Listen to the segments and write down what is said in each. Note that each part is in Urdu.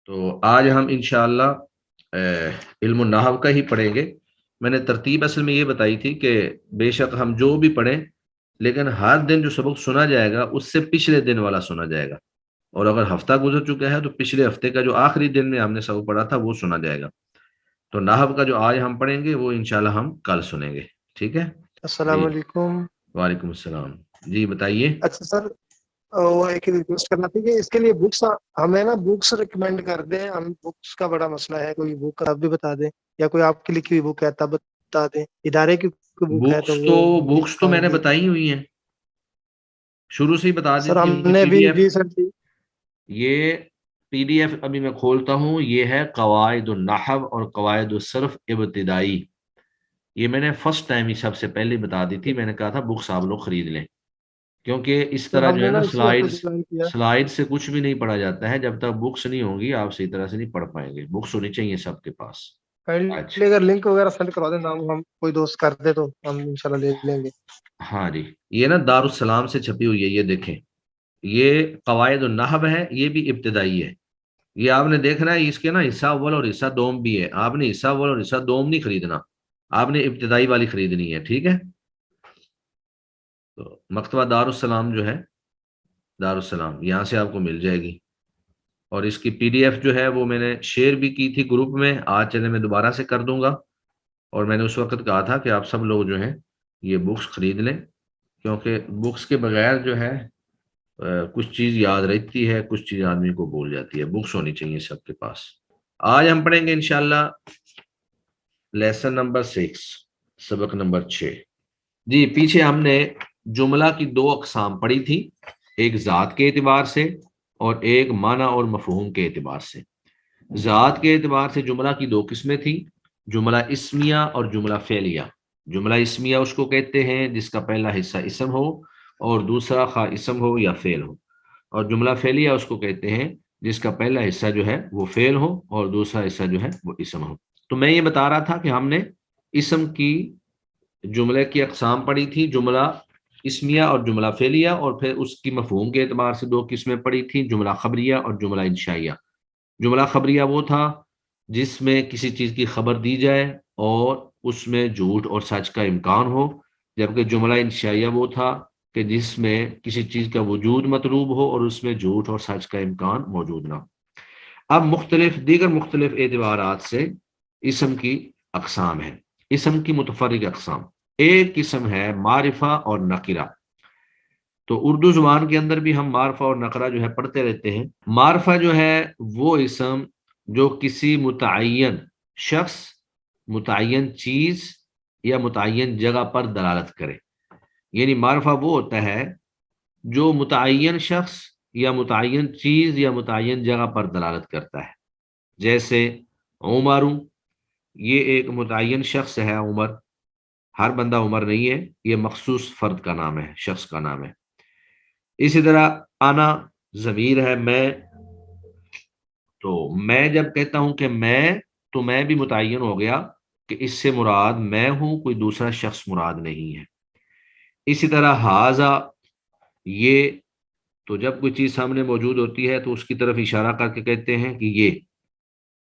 تو آج ہم انشاءاللہ علم النحو کا ہی پڑھیں گے۔ میں نے ترتیب اصل میں یہ بتائی تھی کہ بے شک ہم جو بھی پڑھیں لیکن ہر دن جو سبق سنا جائے گا اس سے پچھلے دن والا سنا جائے گا، اور اگر ہفتہ گزر چکا ہے تو پچھلے ہفتے کا جو آخری دن میں ہم نے سبق پڑھا تھا وہ سنا جائے گا۔ تو نحو کا جو آج ہم پڑھیں گے وہ انشاءاللہ ہم کل سنیں گے، ٹھیک ہے السلام جی؟ علیکم۔ وعلیکم السلام جی، بتائیے۔ اچھا سر، وہ ایک ریکویسٹ کرنا تھی کہ اس کے لیے بکس ہمیں نا بکس ریکمینڈ کر دیں، ہم بکس کا بڑا مسئلہ ہے، کوئی بک آپ بھی بتا دیں یا کوئی آپ کی لکھی ہوئی بک ہے تب بتا دیں، ادارے کی بک ہے تو وہ ہم بھی بکس تو میں پڑھیں نے گے۔ بتائی ہوئی ہیں، شروع سے ہی بتا سر دیتی ہم ہوئی ہیں۔ نے پی بھی ڈی ایف، جی سر جی یہ پی ڈی ایف ابھی میں کھولتا ہوں، یہ ہے قواعد النحو اور قواعد الصرف ابتدائی۔ یہ میں نے فرسٹ ٹائم ہی سب سے پہلے بتا دی تھی، میں نے کہا تھا بکس آپ لوگ خرید لیں، کیونکہ اس سر طرح ہم جو نے ہے نا اسی ہفتے جوائن کیا۔ سلائڈ سے کچھ بھی نہیں پڑھا جاتا ہے، جب تک بکس نہیں ہوں گی آپ صحیح طرح سے نہیں پڑھ پائیں گے۔ بکس ہونی چاہیے سب کے پاس۔ کائنڈلی اچھا، اگر لنک وغیرہ سینڈ کروا دیں، نام ہم کوئی دوست کر دے تو ہم انشاءاللہ لے لیں گے۔ ہاں جی، یہ نا دارالسلام سے چھپی ہوئی ہے، یہ دیکھیں، یہ قواعد النحو ہے، یہ بھی ابتدائی ہے۔ یہ آپ نے دیکھنا ہے اس کے نا حصہ اول اور حصہ دوم بھی ہے، آپ نے حصہ اول اور حصہ دوم نہیں خریدنا، آپ نے ابتدائی والی خریدنی ہے، ٹھیک ہے؟ تو مکتبہ دارالسلام جو ہے، دارالسلام یہاں سے آپ کو مل جائے گی، اور اس کی پی ڈی ایف جو ہے وہ میں نے شیئر بھی کی تھی گروپ میں، آج چلے میں دوبارہ سے کر دوں گا۔ اور میں نے اس وقت کہا تھا کہ آپ سب لوگ جو ہیں یہ بکس خرید لیں، کیونکہ بکس کے بغیر جو ہے کچھ چیز یاد رہتی ہے، کچھ چیز آدمی کو بھول جاتی ہے۔ بکس ہونی چاہیے سب کے پاس۔ آج ہم پڑھیں گے انشاءاللہ لیسن نمبر 6، سبق نمبر 6۔ جی، پیچھے ہم نے جملہ کی دو اقسام پڑھی تھی، ایک ذات کے اعتبار سے اور ایک معنی اور مفہوم کے اعتبار سے۔ ذات کے اعتبار سے جملہ کی دو قسمیں تھیں، جملہ اسمیہ اور جملہ فعلیہ۔ جملہ اسمیہ اس کو کہتے ہیں جس کا پہلا حصہ اسم ہو اور دوسرا خواہ اسم ہو یا فعل ہو، اور جملہ فعلیہ اس کو کہتے ہیں جس کا پہلا حصہ جو ہے وہ فعل ہو اور دوسرا حصہ جو ہے وہ اسم ہو۔ تو میں یہ بتا رہا تھا کہ ہم نے اسم کی جملے کی اقسام پڑھی تھی، جملہ اسمیہ اور جملہ فعلیہ، اور پھر اس کی مفہوم کے اعتبار سے دو قسمیں پڑھی تھیں، جملہ خبریہ اور جملہ انشائیہ۔ جملہ خبریہ وہ تھا جس میں کسی چیز کی خبر دی جائے اور اس میں جھوٹ اور سچ کا امکان ہو، جبکہ جملہ انشائیہ وہ تھا کہ جس میں کسی چیز کا وجود مطلوب ہو اور اس میں جھوٹ اور سچ کا امکان موجود نہ ہو۔ اب دیگر مختلف اعتبارات سے اسم کی اقسام ہیں، اسم کی متفرق اقسام۔ ایک قسم ہے معرفہ اور نکرہ۔ تو اردو زبان کے اندر بھی ہم معرفہ اور نکرہ جو ہے پڑھتے رہتے ہیں۔ معرفہ جو ہے وہ اسم جو کسی متعین شخص، متعین چیز یا متعین جگہ پر دلالت کرے، یعنی معرفہ وہ ہوتا ہے جو متعین شخص یا متعین چیز یا متعین جگہ پر دلالت کرتا ہے۔ جیسے عمر، یہ ایک متعین شخص ہے، عمر، ہر بندہ عمر نہیں ہے، یہ مخصوص فرد کا نام ہے، شخص کا نام ہے۔ اسی طرح انا ضمیر ہے، میں، تو میں جب کہتا ہوں کہ میں، تو میں بھی متعین ہو گیا کہ اس سے مراد میں ہوں، کوئی دوسرا شخص مراد نہیں ہے۔ اسی طرح ہاذا، یہ، تو جب کوئی چیز سامنے موجود ہوتی ہے تو اس کی طرف اشارہ کر کے کہتے ہیں کہ یہ،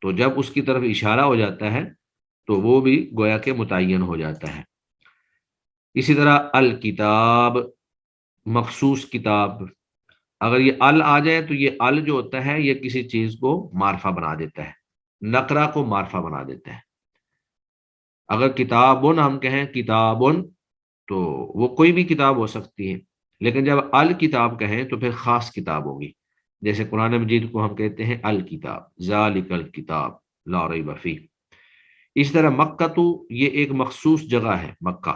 تو جب اس کی طرف اشارہ ہو جاتا ہے تو وہ بھی گویا کہ متعین ہو جاتا ہے۔ اسی طرح الکتاب، مخصوص کتاب، اگر یہ ال آ جائے تو یہ ال جو ہوتا ہے یہ کسی چیز کو معرفہ بنا دیتا ہے، نکرہ کو معرفہ بنا دیتا ہے۔ اگر کتابن ہم کہیں کتابن تو وہ کوئی بھی کتاب ہو سکتی ہے، لیکن جب الکتاب کہیں تو پھر خاص کتاب ہوگی، جیسے قرآن مجید کو ہم کہتے ہیں الکتاب، ذالک الکتاب لا ریب فیہ۔ اس طرح مکہ، تو یہ ایک مخصوص جگہ ہے مکہ،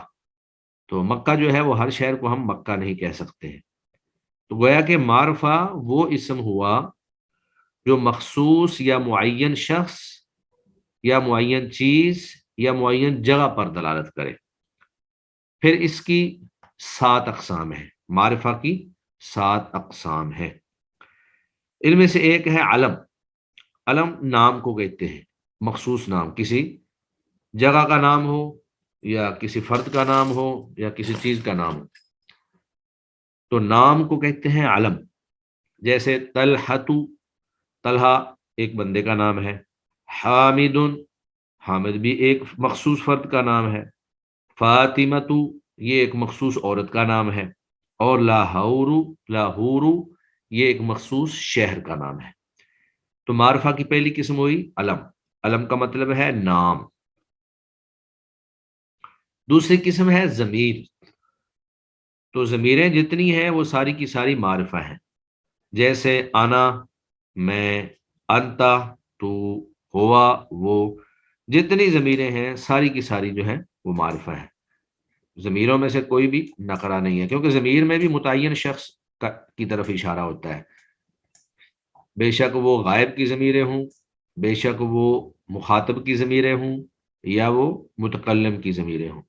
تو مکہ جو ہے وہ ہر شہر کو ہم مکہ نہیں کہہ سکتے ہیں۔ تو گویا کہ معرفہ وہ اسم ہوا جو مخصوص یا معین شخص یا معین چیز یا معین جگہ پر دلالت کرے۔ پھر اس کی 7 اقسام ہیں، معرفہ کی 7 اقسام ہیں۔ ان میں سے ایک ہے علم۔ علم نام کو کہتے ہیں، مخصوص نام، کسی جگہ کا نام ہو یا کسی فرد کا نام ہو یا کسی چیز کا نام ہو تو نام کو کہتے ہیں علم۔ جیسے طلحہ، طلحہ ایک بندے کا نام ہے، حامدن، حامد بھی ایک مخصوص فرد کا نام ہے، فاطمۃ، یہ ایک مخصوص عورت کا نام ہے، اور لاہور، لاہور یہ ایک مخصوص شہر کا نام ہے۔ تو معرفہ کی پہلی قسم ہوئی علم، علم کا مطلب ہے نام۔ دوسری قسم ہے ضمیر، تو ضمیریں جتنی ہیں وہ ساری کی ساری معرفہ ہیں، جیسے انا، میں، انتا، تو، ہوا، وہ، جتنی ضمیریں ہیں ساری کی ساری جو ہے وہ معرفہ ہے۔ ضمیروں میں سے کوئی بھی نقرہ نہیں ہے، کیونکہ ضمیر میں بھی متعین شخص کی طرف اشارہ ہوتا ہے، بے شک وہ غائب کی ضمیریں ہوں، بے شک وہ مخاطب کی ضمیریں ہوں، یا وہ متکلم کی ضمیریں ہوں،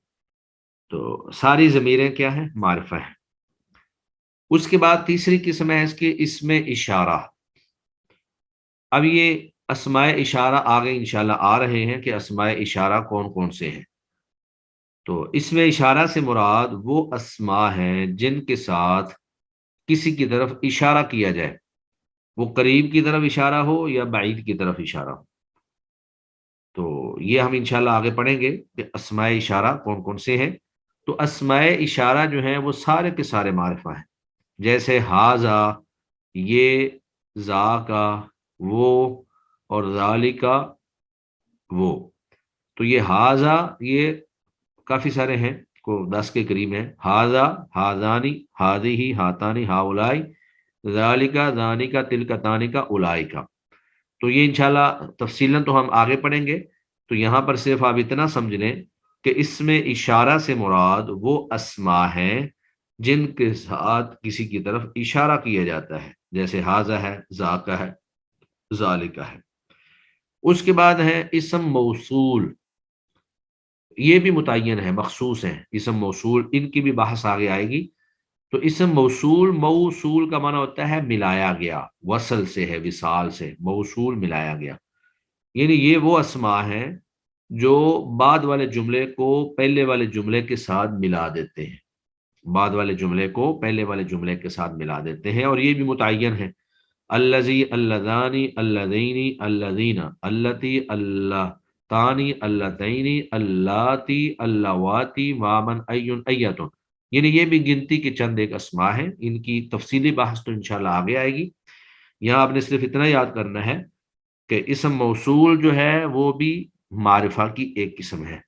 تو ساری ضمیریں کیا ہیں؟ معرفہ ہیں۔ اس کے بعد تیسری قسم ہے اس کے اسم اشارہ۔ اب یہ اسماء اشارہ آگے انشاءاللہ آ رہے ہیں کہ اسماء اشارہ کون کون سے ہیں۔ تو اسم اشارہ سے مراد وہ اسماء ہیں جن کے ساتھ کسی کی طرف اشارہ کیا جائے، وہ قریب کی طرف اشارہ ہو یا بعید کی طرف اشارہ ہو۔ تو یہ ہم انشاءاللہ آگے پڑھیں گے کہ اسماء اشارہ کون کون سے ہیں۔ تو اسماء اشارہ جو ہیں وہ سارے کے سارے معرفہ ہیں، جیسے ہاذا، یہ، ذا کا، وہ، اور ذالکا، وہ۔ تو یہ ہاذا یہ کافی سارے ہیں، کو 10 کے قریب ہیں، ہاذا، ہاذانی، ہاذیہی، ہاتانی، ہاؤلائی، ذالکا، ذانکا، تلکا، تانکا، اولائکا۔ تو یہ انشاءاللہ تفصیلاً تو ہم آگے پڑھیں گے، تو یہاں پر صرف آپ اتنا سمجھ لیں کہ اس میں اشارہ سے مراد وہ اسماء ہیں جن کے ساتھ کسی کی طرف اشارہ کیا جاتا ہے، جیسے ہاذا ہے، ذاکا ہے، ذالکا ہے۔ اس کے بعد ہے اسم موصول، یہ بھی متعین ہے، مخصوص ہیں اسم موصول، ان کی بھی بحث آگے آئے گی۔ تو اسم موصول، موصول کا معنی ہوتا ہے ملایا گیا، وصل سے ہے، وصال سے، موصول ملایا گیا، یعنی یہ وہ اسماء ہیں جو بعد والے جملے کو پہلے والے جملے کے ساتھ ملا دیتے ہیں، بعد والے جملے کو پہلے والے جملے کے ساتھ ملا دیتے ہیں، اور یہ بھی متعین ہے، الذی، اللذانی، اللذینی، اللذین، اللتی، اللتانی، اللتینی، اللاتی، اللواتی، وامن، این، ایتن، یعنی یہ بھی گنتی کے چند ایک اسماء ہیں، ان کی تفصیلی بحث تو انشاءاللہ آگے آئے گی۔ یہاں آپ نے صرف اتنا یاد کرنا ہے کہ اسم موصول جو ہے وہ بھی معرفہ کی ایک قسم ہے۔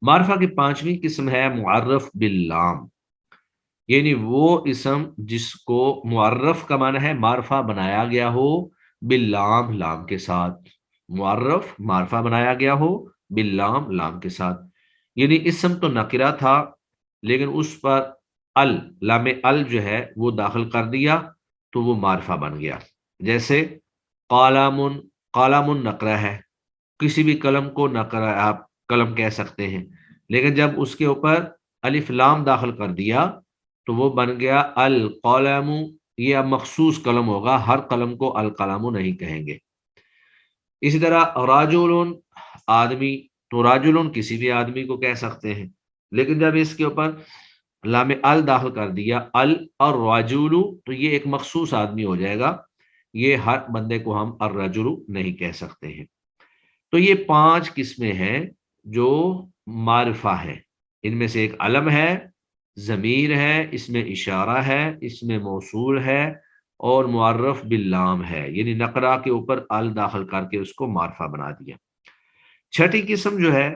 معرفہ کی پانچویں قسم ہے معرف باللام، یعنی وہ اسم جس کو معرف کا معنی ہے معرفہ بنایا گیا ہو باللام، لام کے ساتھ، معرف معرفہ بنایا گیا ہو باللام، لام کے ساتھ، یعنی اسم تو نکرہ تھا لیکن اس پر لام ال جو ہے وہ داخل کر دیا تو وہ معرفہ بن گیا، جیسے قلم، قلم نکرہ ہے، کسی بھی قلم کو نکرہ آپ قلم کہہ سکتے ہیں، لیکن جب اس کے اوپر الف لام داخل کر دیا تو وہ بن گیا القلم، یہ اب مخصوص قلم ہوگا، ہر قلم کو القلم نہیں کہیں گے۔ اسی طرح راجل، آدمی، تو راجل کسی بھی آدمی کو کہہ سکتے ہیں، لیکن جب اس کے اوپر لام ال داخل کر دیا اور راجل، تو یہ ایک مخصوص آدمی ہو جائے گا، یہ ہر بندے کو ہم الرجل نہیں کہہ سکتے ہیں۔ تو یہ 5 قسمیں ہیں جو معرفہ ہیں، ان میں سے ایک علم ہے، ضمیر ہے، اس میں اشارہ ہے، اس میں موصول ہے، اور معرف باللام ہے، یعنی نقرہ کے اوپر ال داخل کر کے اس کو معرفہ بنا دیا۔ چھٹی قسم جو ہے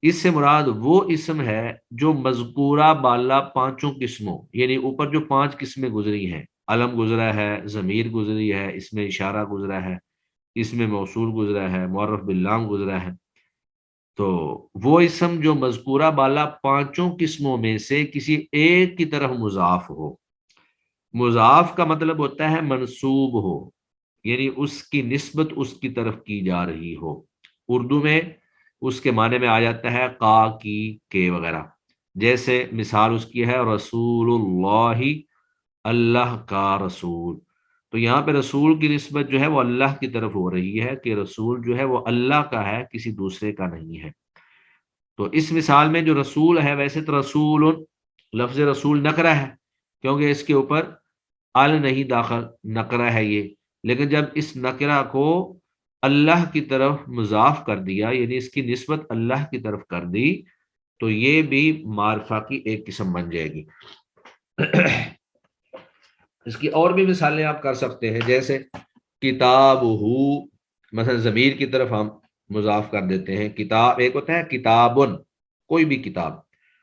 اس سے مراد وہ اسم ہے جو مذکورہ بالا 5 قسموں، یعنی اوپر جو 5 قسمیں گزری ہیں، علم گزرا ہے، ضمیر گزری ہے، اس میں اشارہ گزرا ہے، اس میں موصول گزرا ہے، معرف باللام گزرا ہے، تو وہ اسم جو مذکورہ بالا 5 قسموں میں سے کسی ایک کی طرف مضاف ہو، مضاف کا مطلب ہوتا ہے منسوب ہو، یعنی اس کی نسبت اس کی طرف کی جا رہی ہو، اردو میں اس کے معنی میں آ جاتا ہے کا، کی، کے وغیرہ، جیسے مثال اس کی ہے رسول اللہ، اللہ کا رسول، تو یہاں پہ رسول کی نسبت جو ہے وہ اللہ کی طرف ہو رہی ہے کہ رسول جو ہے وہ اللہ کا ہے، کسی دوسرے کا نہیں ہے۔ تو اس مثال میں جو رسول ہے، ویسے تو رسول، لفظ رسول نکرہ ہے کیونکہ اس کے اوپر ال نہیں داخل، نکرہ ہے یہ، لیکن جب اس نکرہ کو اللہ کی طرف مضاف کر دیا، یعنی اس کی نسبت اللہ کی طرف کر دی، تو یہ بھی معرفہ کی ایک قسم بن جائے گی۔ اس کی اور بھی مثالیں آپ کر سکتے ہیں، جیسے کتاب ہو، مثلا ضمیر کی طرف ہم مضاف کر دیتے ہیں کتاب، ایک ہوتا ہے کتابن، کوئی بھی کتاب،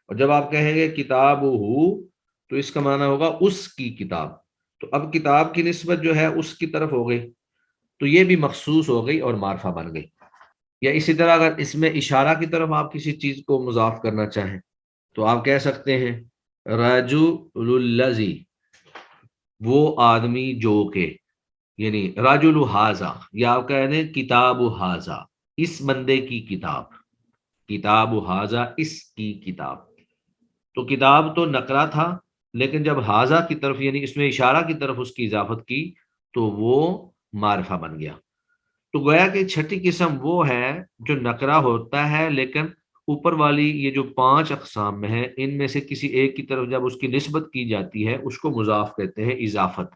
اور جب آپ کہیں گے کتاب ہو تو اس کا معنی ہوگا اس کی کتاب، تو اب کتاب کی نسبت جو ہے اس کی طرف ہو گئی، تو یہ بھی مخصوص ہو گئی اور معرفہ بن گئی۔ یا اسی طرح اگر اس میں اشارہ کی طرف آپ کسی چیز کو مضاف کرنا چاہیں تو آپ کہہ سکتے ہیں رجل الذی، وہ آدمی جو کہ، یعنی رجل ھذا، یا آپ کہہ دیں کتاب ھذا، اس بندے کی کتاب، کتاب ھذا، اس کی کتاب۔ تو کتاب تو نکرہ تھا، لیکن جب ھذا کی طرف یعنی اس میں اشارہ کی طرف اس کی اضافت کی تو وہ معرفہ بن گیا۔ تو گویا کہ چھٹی قسم وہ ہے جو نکرہ ہوتا ہے، لیکن اوپر والی یہ جو 5 اقسام میں ہے، ان میں سے کسی ایک کی طرف جب اس کی نسبت کی جاتی ہے اس کو مضاف کہتے ہیں اضافت۔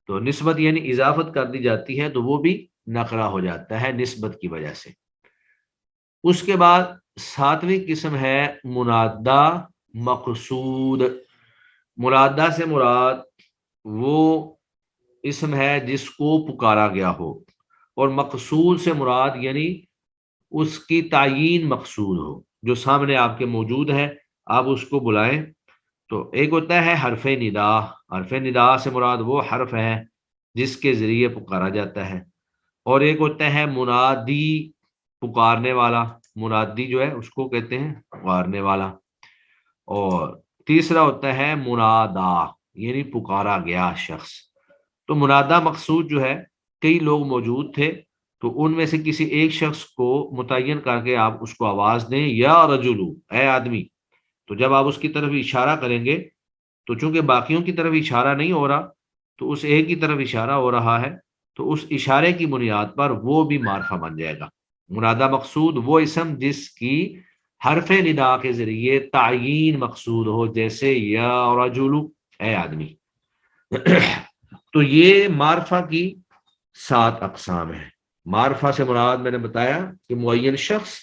تو نسبت یعنی اضافت کر دی جاتی ہے تو وہ بھی نکرہ ہو جاتا ہے نسبت کی وجہ سے۔ اس کے بعد 7ویں قسم ہے منادہ مقصود۔ منادہ سے مراد وہ اسم ہے جس کو پکارا گیا ہو، اور مقصود سے مراد یعنی اس کی تعیین مقصود ہو، جو سامنے آپ کے موجود ہے، آپ اس کو بلائیں۔ تو ایک ہوتا ہے حرف ندا، حرف ندا سے مراد وہ حرف ہے جس کے ذریعے پکارا جاتا ہے، اور ایک ہوتا ہے منادی، پکارنے والا، منادی جو ہے اس کو کہتے ہیں پکارنے والا، اور تیسرا ہوتا ہے منادا، یعنی پکارا گیا شخص۔ تو منادہ مقصود جو ہے، کئی لوگ موجود تھے تو ان میں سے کسی ایک شخص کو متعین کر کے آپ اس کو آواز دیں، یا رجلو، اے آدمی، تو جب آپ اس کی طرف اشارہ کریں گے تو چونکہ باقیوں کی طرف اشارہ نہیں ہو رہا تو اس ایک کی طرف اشارہ ہو رہا ہے، تو اس اشارے کی بنیاد پر وہ بھی معرفہ بن جائے گا۔ منادہ مقصود وہ اسم جس کی حرف ندا کے ذریعے تعیین مقصود ہو، جیسے یا رجلو، اے آدمی۔ تو یہ معرفہ کی 7 اقسام ہیں۔ معرفہ سے مراد میں نے بتایا کہ معین شخص،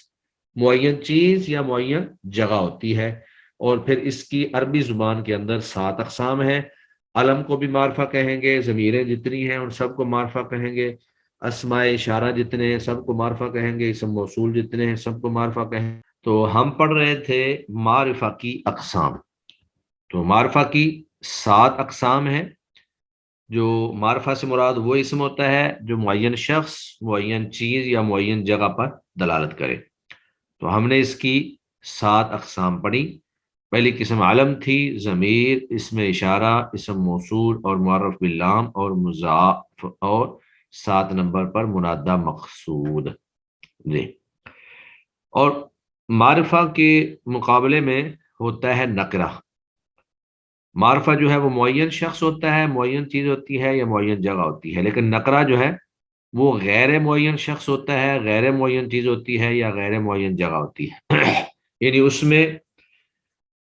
معین چیز یا معین جگہ ہوتی ہے، اور پھر اس کی عربی زبان کے اندر 7 اقسام ہیں۔ علم کو بھی معرفہ کہیں گے، ضمیریں جتنی ہیں ان سب کو معرفہ کہیں گے، اسماء اشارہ جتنے ہیں سب کو معرفہ کہیں گے، اسم موصول جتنے ہیں سب کو معرفہ کہیں گے۔ تو ہم پڑھ رہے تھے معرفہ کی اقسام، تو معرفہ کی 7 اقسام ہیں۔ جو معرفہ سے مراد وہ اسم ہوتا ہے جو معین شخص، معین چیز یا معین جگہ پر دلالت کرے۔ تو ہم نے اس کی 7 اقسام پڑھی۔ پہلی قسم علم تھی، ضمیر، اسم اشارہ، اسم موصول اور معرف باللام اور مضاف، اور 7 نمبر پر منادہ مقصود۔ جی، اور معرفہ کے مقابلے میں ہوتا ہے نکرہ۔ معرفہ جو ہے وہ معین شخص ہوتا ہے، معین چیز ہوتی ہے یا معین جگہ ہوتی ہے، لیکن نکرہ جو ہے وہ غیر معین شخص ہوتا ہے، غیر معین چیز ہوتی ہے یا غیر معین جگہ ہوتی ہے۔ یعنی اس میں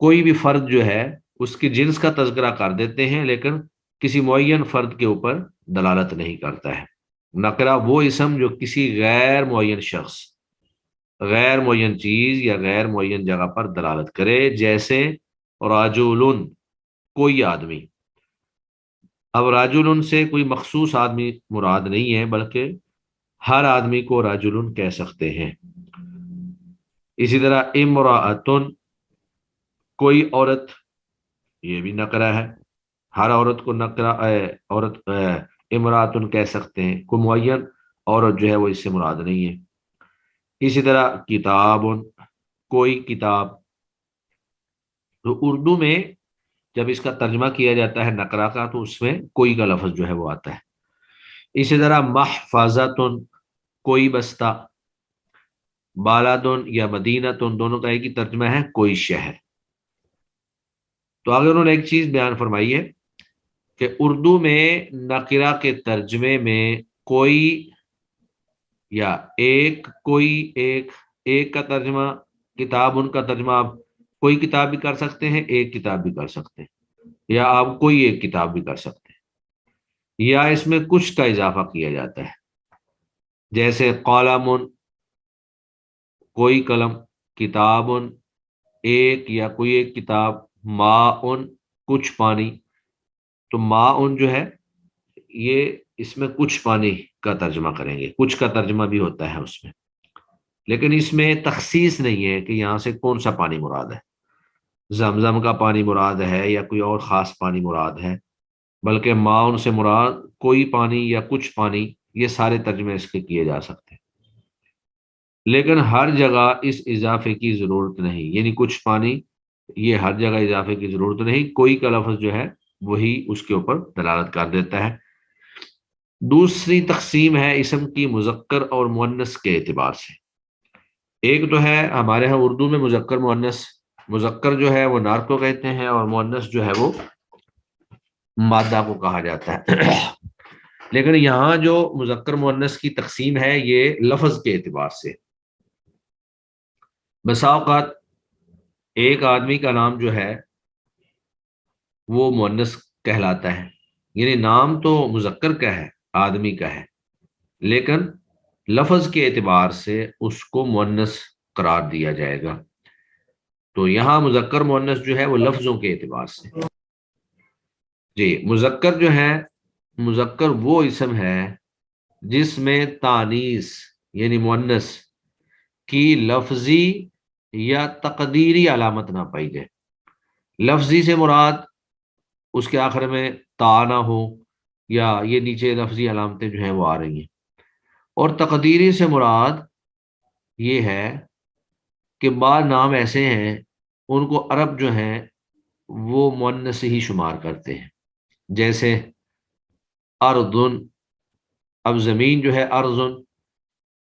کوئی بھی فرد جو ہے اس کی جنس کا تذکرہ کر دیتے ہیں لیکن کسی معین فرد کے اوپر دلالت نہیں کرتا ہے۔ نکرہ وہ اسم جو کسی غیر معین شخص، غیر معین چیز یا غیر معین جگہ پر دلالت کرے، جیسے راجولن، کوئی آدمی۔ اب راجولن سے کوئی مخصوص آدمی مراد نہیں ہے، بلکہ ہر آدمی کو راجولن کہہ سکتے ہیں۔ اسی طرح امرأتن، کوئی عورت، یہ بھی نکرہ ہے، ہر عورت کو نکرہ عورت امرأتن کہہ سکتے ہیں، کوئی معین عورت جو ہے وہ اس سے مراد نہیں ہے۔ اسی طرح کتابن، کوئی کتاب۔ تو اردو میں جب اس کا ترجمہ کیا جاتا ہے نکرہ کا تو اس میں کوئی کا لفظ جو ہے وہ آتا ہے۔ اسی طرح محفظتن، کوئی بستہ۔ بالادن یا مدینتن، دونوں کا ایک ہی ترجمہ ہے، کوئی شہر۔ تو آگے انہوں نے ایک چیز بیان فرمائی ہے کہ اردو میں نکرہ کے ترجمے میں کوئی یا ایک، کوئی ایک کا ترجمہ، کتاب ان کا ترجمہ آپ کوئی کتاب بھی کر سکتے ہیں، ایک کتاب بھی کر سکتے ہیں، یا آپ کوئی ایک کتاب بھی کر سکتے ہیں۔ یا اس میں کچھ کا اضافہ کیا جاتا ہے، جیسے قلم کوئی قلم، کتاب ایک یا کوئی ایک کتاب، ماء کچھ پانی. تو ماء جو ہے یہ اس میں کچھ پانی کا ترجمہ کریں گے، کچھ کا ترجمہ بھی ہوتا ہے اس میں، لیکن اس میں تخصیص نہیں ہے کہ یہاں سے کون سا پانی مراد ہے، زمزم کا پانی مراد ہے یا کوئی اور خاص پانی مراد ہے، بلکہ ماء سے مراد کوئی پانی یا کچھ پانی، یہ سارے ترجمے اس کے کیے جا سکتے ہیں. لیکن ہر جگہ اس اضافے کی ضرورت نہیں، یعنی کچھ پانی یہ ہر جگہ اضافے کی ضرورت نہیں، کوئی کا لفظ جو ہے وہی اس کے اوپر دلالت کر دیتا ہے. دوسری تقسیم ہے اسم کی مذکر اور مؤنث کے اعتبار سے. ایک تو ہے ہمارے ہاں اردو میں مذکر مؤنث، مذکر جو ہے وہ نار کو کہتے ہیں اور مؤنث جو ہے وہ مادہ کو کہا جاتا ہے. لیکن یہاں جو مذکر مؤنث کی تقسیم ہے یہ لفظ کے اعتبار سے. بسا اوقات ایک آدمی کا نام جو ہے وہ مؤنث کہلاتا ہے، یعنی نام تو مذکر کا ہے، آدمی کا ہے، لیکن لفظ کے اعتبار سے اس کو مؤنث قرار دیا جائے گا. تو یہاں مذکر مؤنث جو ہے وہ لفظوں کے اعتبار سے. جی، مذکر جو ہے، مذکر وہ اسم ہے جس میں تانیث یعنی مؤنث کی لفظی یا تقدیری علامت نہ پائی جائے. لفظی سے مراد اس کے آخر میں تا نہ ہو، یا یہ نیچے لفظی علامتیں جو ہیں وہ آ رہی ہیں، اور تقدیری سے مراد یہ ہے کہ بعض نام ایسے ہیں ان کو عرب جو ہیں وہ مؤنث ہی شمار کرتے ہیں، جیسے ارضن. اب زمین جو ہے ارضن،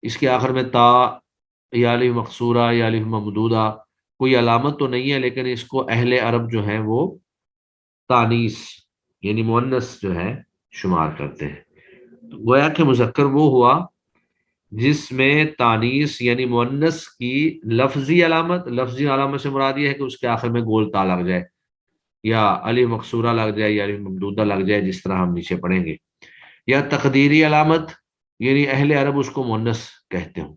اس کے آخر میں تا یا الف مقصورہ یا الف ممدودہ کوئی علامت تو نہیں ہے، لیکن اس کو اہل عرب جو ہیں وہ تانیث یعنی مؤنث جو ہے شمار کرتے ہیں. گویا کہ مذکر وہ ہوا جس میں تانیث یعنی مؤنث کی لفظی علامت، لفظی علامت سے مراد یہ ہے کہ اس کے آخر میں گول تا لگ جائے یا الف مقصورہ لگ جائے یا الف ممدودہ لگ جائے، جس طرح ہم نیچے پڑھیں گے، یا تقدیری علامت یعنی اہل عرب اس کو مؤنث کہتے ہوں.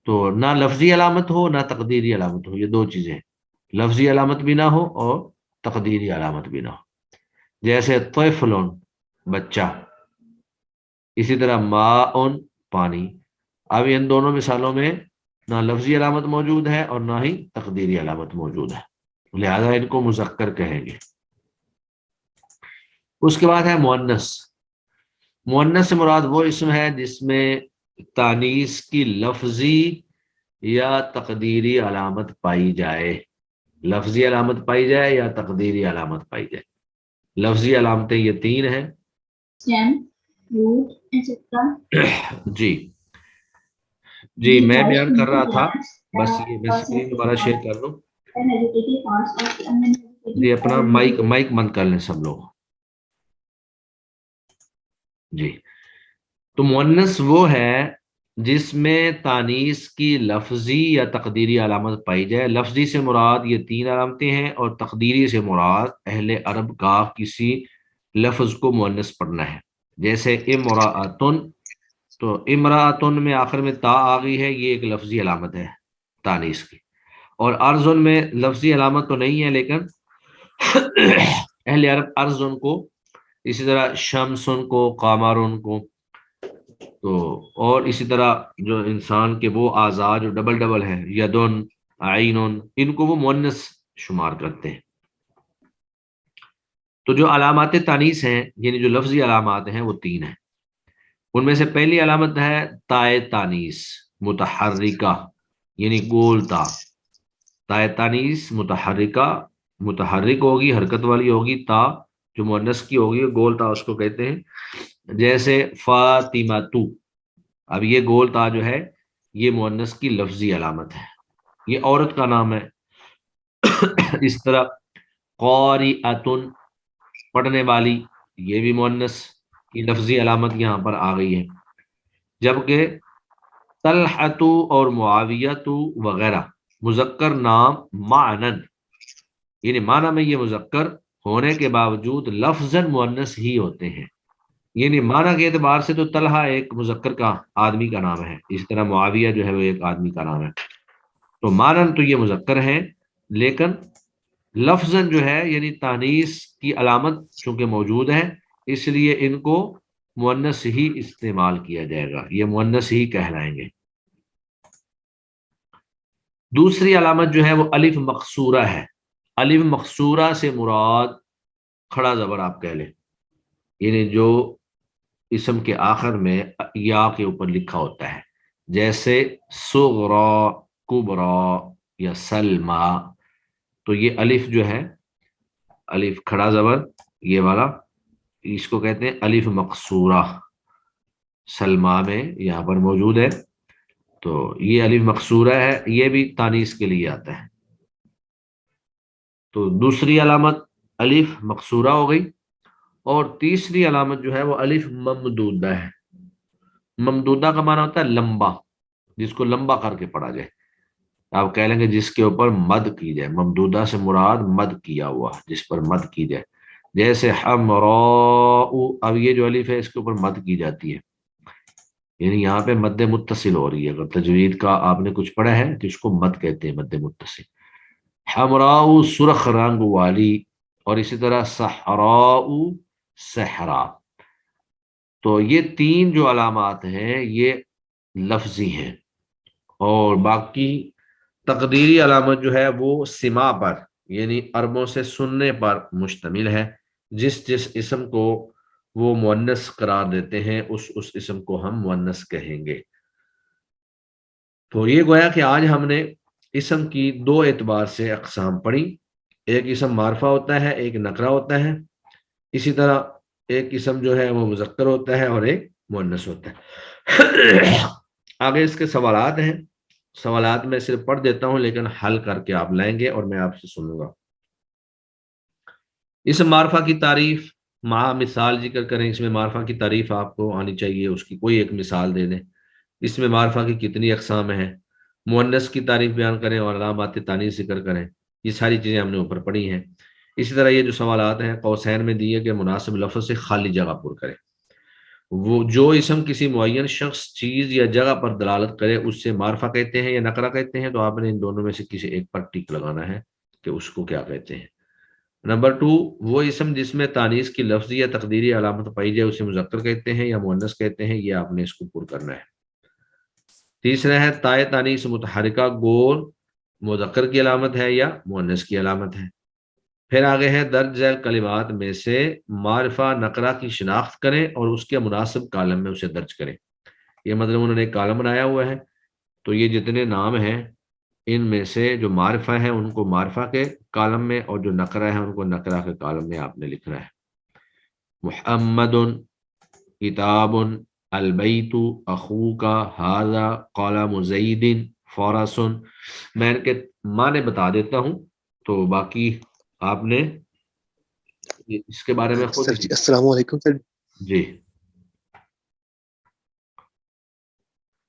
تو نہ لفظی علامت ہو نہ تقدیری علامت ہو، یہ دو چیزیں، لفظی علامت بھی نہ ہو اور تقدیری علامت بھی نہ ہو. جیسے طفل بچہ، اسی طرح ماء پانی. اب ان دونوں مثالوں میں نہ لفظی علامت موجود ہے اور نہ ہی تقدیری علامت موجود ہے، لہذا ان کو مذکر کہیں گے. اس کے بعد ہے مؤنث. مؤنث سے مراد وہ اسم ہے جس میں تانیث کی لفظی یا تقدیری علامت پائی جائے، لفظی علامت پائی جائے یا تقدیری علامت پائی جائے. لفظی علامتیں یہ تین ہیں. جی جی میں بیان کر رہا تھا، بس یہ میں اسکرین دوبارہ شیئر کر دوں. جی اپنا مائک بند کر لیں سب لوگ. جی، تو مؤنث وہ ہے جس میں تانیث کی لفظی یا تقدیری علامت پائی جائے. لفظی سے مراد یہ تین علامتیں ہیں اور تقدیری سے مراد اہل عرب کا کسی لفظ کو مؤنث پڑھنا ہے. جیسے امرأتن، تو امرأتن میں آخر میں تا آ گئی ہے، یہ ایک لفظی علامت ہے تانیث کی. اور ارزن میں لفظی علامت تو نہیں ہے، لیکن اہل عرب ارزن کو، اسی طرح شمسن کو، قمرن کو، تو اور اسی طرح جو انسان کے وہ اعضاء جو ڈبل ڈبل ہیں، یدن، عینن، ان کو وہ مؤنث شمار کرتے ہیں. تو جو علامات تانیث ہیں یعنی جو لفظی علامات ہیں وہ تین ہیں. ان میں سے پہلی علامت ہے تائے تانیث متحرکہ یعنی گول تا. تائے تانیث متحرکہ، متحرک ہوگی، حرکت والی ہوگی. تا جو مؤنث کی ہوگی گول تا اس کو کہتے ہیں. جیسے فاطمہ تو، اب یہ گول تا جو ہے یہ مؤنث کی لفظی علامت ہے، یہ عورت کا نام ہے. اس طرح قاریۃن پڑھنے والی، یہ بھی مؤنث کی لفظی علامت یہاں پر آ گئی ہے. جبکہ طلحۃ اور معاویۃ وغیرہ مذکر نام معنن یعنی معنی میں یہ مذکر ہونے کے باوجود لفظاً مؤنث ہی ہوتے ہیں. یعنی معنی کے اعتبار سے تو طلحہ ایک مذکر کا آدمی کا نام ہے، اسی طرح معاویہ جو ہے وہ ایک آدمی کا نام ہے، تو معنی تو یہ مذکر ہیں، لیکن لفظاً جو ہے یعنی تانیث کی علامت چونکہ موجود ہے، اس لیے ان کو مؤنث ہی استعمال کیا جائے گا، یہ مؤنث ہی کہلائیں گے۔ دوسری علامت جو ہے وہ الف مقصورہ ہے۔ الف مقصورہ سے مراد کھڑا زبر آپ کہہ لیں، یعنی جو اسم کے آخر میں یا کے اوپر لکھا ہوتا ہے، جیسے صغرا، کبرا یا سلما، تو یہ الف جو ہے، الف کھڑا زبر یہ والا، اس کو کہتے ہیں الف مقصورہ، سلما میں یہاں پر موجود ہے، تو یہ الف مقصورہ ہے، یہ بھی تانیث کے لیے آتا ہے۔ تو دوسری علامت الف مقصورہ ہو گئی، اور تیسری علامت جو ہے وہ الف ممدودہ ہے۔ ممدودہ کا معنی ہوتا ہے لمبا، جس کو لمبا کر کے پڑھا جائے، آپ کہہ لیں گے جس کے اوپر مد کی جائے، ممدودہ سے مراد مد کیا ہوا، جس پر مد کی جائے، جیسے حمراء، اب یہ جو الف ہے اس کے اوپر مد کی جاتی ہے، یعنی یہاں پہ مد متصل ہو رہی ہے، اگر تجوید کا آپ نے کچھ پڑھا ہے تو اس کو مد کہتے ہیں، مد متصل۔ حمراء سرخ رنگ والی، اور اسی طرح صحراء صحرا، تو یہ تین جو علامات ہیں یہ لفظی ہیں، اور باقی تقدیری علامت جو ہے وہ سما پر، یعنی عربوں سے سننے پر مشتمل ہے، جس جس اسم کو وہ مؤنث قرار دیتے ہیں اس اسم کو ہم مؤنث کہیں گے۔ تو یہ گویا کہ آج ہم نے اسم کی دو اعتبار سے اقسام پڑھی، ایک اسم معرفہ ہوتا ہے، ایک نکرہ ہوتا ہے، اسی طرح ایک اسم جو ہے وہ مذکر ہوتا ہے اور ایک مؤنث ہوتا ہے۔ آگے اس کے سوالات ہیں، سوالات میں صرف پڑھ دیتا ہوں لیکن حل کر کے آپ لائیں گے اور میں آپ سے سنوں گا۔ اسم معرفہ کی تعریف مع مثال ذکر کریں، اس میں معرفہ کی تعریف آپ کو آنی چاہیے، اس کی کوئی ایک مثال دے دیں، اس میں معرفہ کی کتنی اقسام ہیں، مؤنث کی تعریف بیان کریں اور علامات تانیث ذکر کریں، یہ ساری چیزیں ہم نے اوپر پڑھی ہیں۔ اسی طرح یہ جو سوالات ہیں قوسین میں دیے کہ مناسب لفظ سے خالی جگہ پر کریں، وہ جو اسم کسی معین شخص، چیز یا جگہ پر دلالت کرے اس سے معرفہ کہتے ہیں یا نکرہ کہتے ہیں، تو آپ نے ان دونوں میں سے کسی ایک پر ٹک لگانا ہے کہ اس کو کیا کہتے ہیں۔ نمبر 2، وہ اسم جس میں تانیث کی لفظی یا تقدیری علامت پائی جائے اسے مذکر کہتے ہیں یا مؤنث کہتے ہیں، یہ آپ نے اس کو پر کرنا ہے۔ تیسرا ہے تائے تانیث متحرکہ گول مذکر کی علامت ہے یا مؤنث کی علامت ہے۔ پھر آگے ہے درج ذیل کلمات میں سے معرفہ نکرہ کی شناخت کریں اور اس کے مناسب کالم میں اسے درج کریں۔ یہ مطلب انہوں نے ایک کالم بنایا ہوا ہے، تو یہ جتنے نام ہیں ان میں سے جو معرفہ ہیں ان کو معرفہ کے کالم میں، اور جو نکرہ ہیں ان کو نکرہ کے کالم میں آپ نے لکھنا ہے۔ محمد، کتاب، البیت، اخوک، ھذا، قلم زید، فرس۔ میں ان کے معنی بتا دیتا ہوں، تو باقی آپ نے اس کے بارے میں خود سر جی السلام علیکم سر۔ جی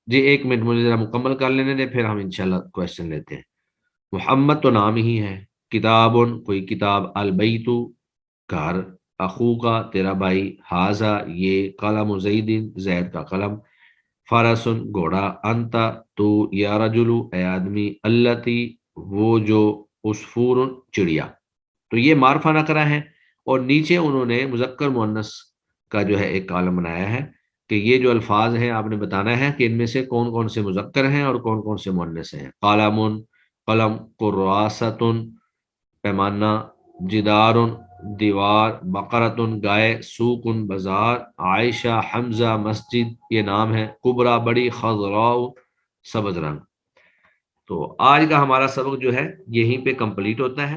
جی ایک منٹ مجھے ذرا مکمل کر لینے دیں، پھر ہم انشاءاللہ کویشچن لیتے ہیں۔ محمد تو نام ہی ہے، کتاب کوئی کتاب، البیت گھر، اخو کا تیرا بھائی، ھذا یہ، قلم زید زید کا قلم، فرس گھوڑا، انت تو، یا رجل اے آدمی، اللتی وہ جو، عصفور چڑیا۔ تو یہ معرفہ نکرہ ہے، اور نیچے انہوں نے مذکر مؤنث کا جو ہے ایک کالم بنایا ہے کہ یہ جو الفاظ ہیں آپ نے بتانا ہے کہ ان میں سے کون کون سے مذکر ہیں اور کون کون سے مؤنث ہیں۔ قلم قلم، قراست پیمانہ، جدار دیوار، بقرۃ گائے، سوق بازار، عائشہ حمزہ مسجد یہ نام ہے، کبرا بڑی، خضراء سبز رنگ۔ تو آج کا ہمارا سبق جو ہے یہیں پہ کمپلیٹ ہوتا ہے۔